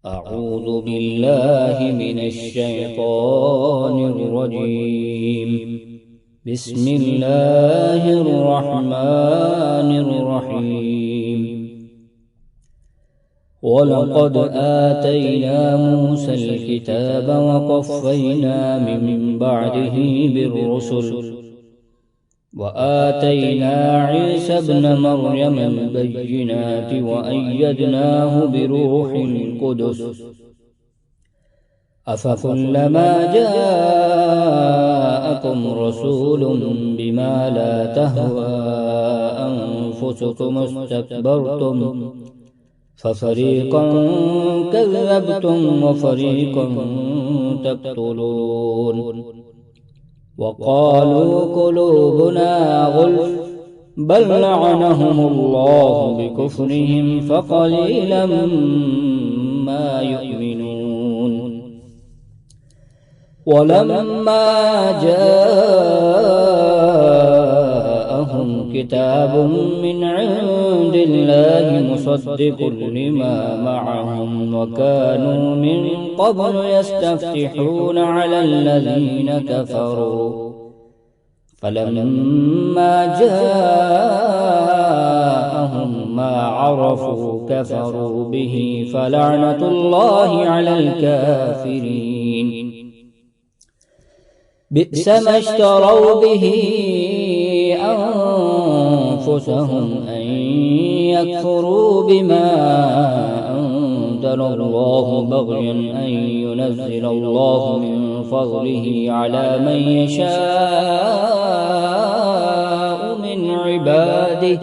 أعوذ بالله من الشيطان الرجيم. بسم الله الرحمن الرحيم. ولقد آتينا موسى الكتاب وقفينا من بعده بالرسل وآتينا عيسى ابن مريم البينات وأيدناه بروح القدس أفكلما جاءكم رسول بما لا تهوى أنفسكم استكبرتم ففريقا كذبتم وفريقا تقتلون وقالوا قلوبنا غلف بل لعنهم الله بكفرهم فقليلا ما يؤمنون. ولما جاءهم كتاب من عند الله مصدق لما معهم وكانوا من قبل يستفتحون على الذين كفروا فلما جاءهم ما عرفوا كفروا به فلعنة الله على الكافرين. بئس ما اشتروا به أنفسهم أن يكفروا بما أنزل الله بغيا أن ينزل الله من فضله على من يشاء من عباده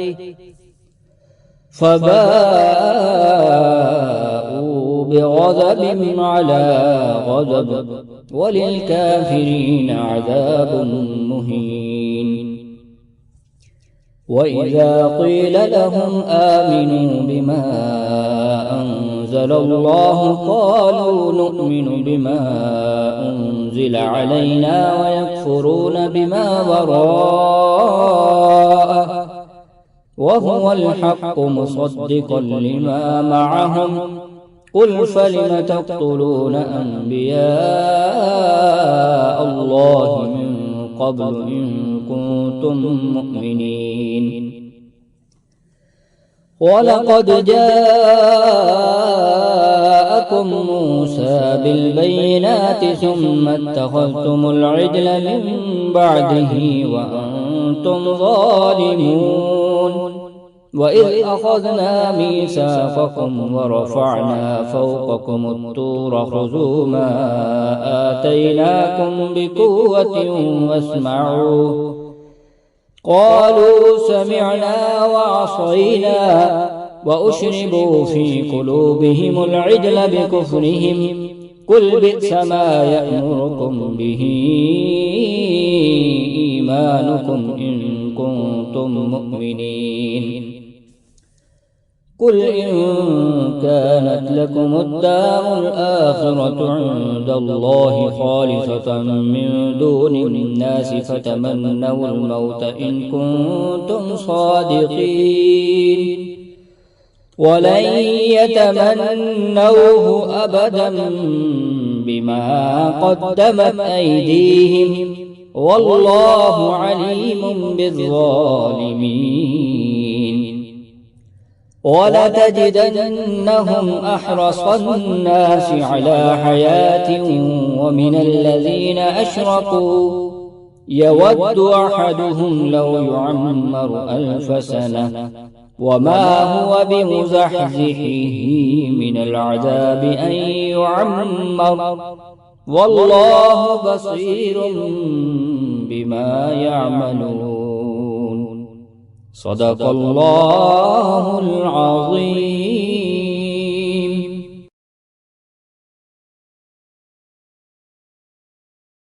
فباءوا بغضب على غضب وللكافرين عذاب مهين. وإذا قيل لهم آمنوا بما أنزل الله قالوا نؤمن بما أنزل علينا ويكفرون بما وراءه وهو الحق مصدقا لما معهم قل فلم تقتلون أنبياء الله من قبل إن كنتم مؤمنين. ولقد جاءكم موسى بالبينات ثم اتخذتم العجل من بعده وأنتم ظالمون. وإذ أخذنا ميثاقكم ورفعنا فوقكم الطور خذوا ما آتيناكم بقوة واسمعوا قالوا سمعنا وعصينا وأشربوا في قلوبهم العجل بكفرهم قل بئس ما يأمركم به إيمانكم إن كنتم مؤمنين. قل إن كانت لكم الدار الآخرة عند الله خالصة من دون الناس فتمنوا الموت إن كنتم صادقين ولن يتمنوه أبدا بما قدمت أيديهم والله عليم بالظالمين. ولتجدنهم أحرص الناس على حياة ومن الذين أشركوا يود أحدهم لو يعمر 1000 سنة وما هو بمزحزحه من العذاب أن يعمر والله بصير بما يعملون. صدق الله العظيم.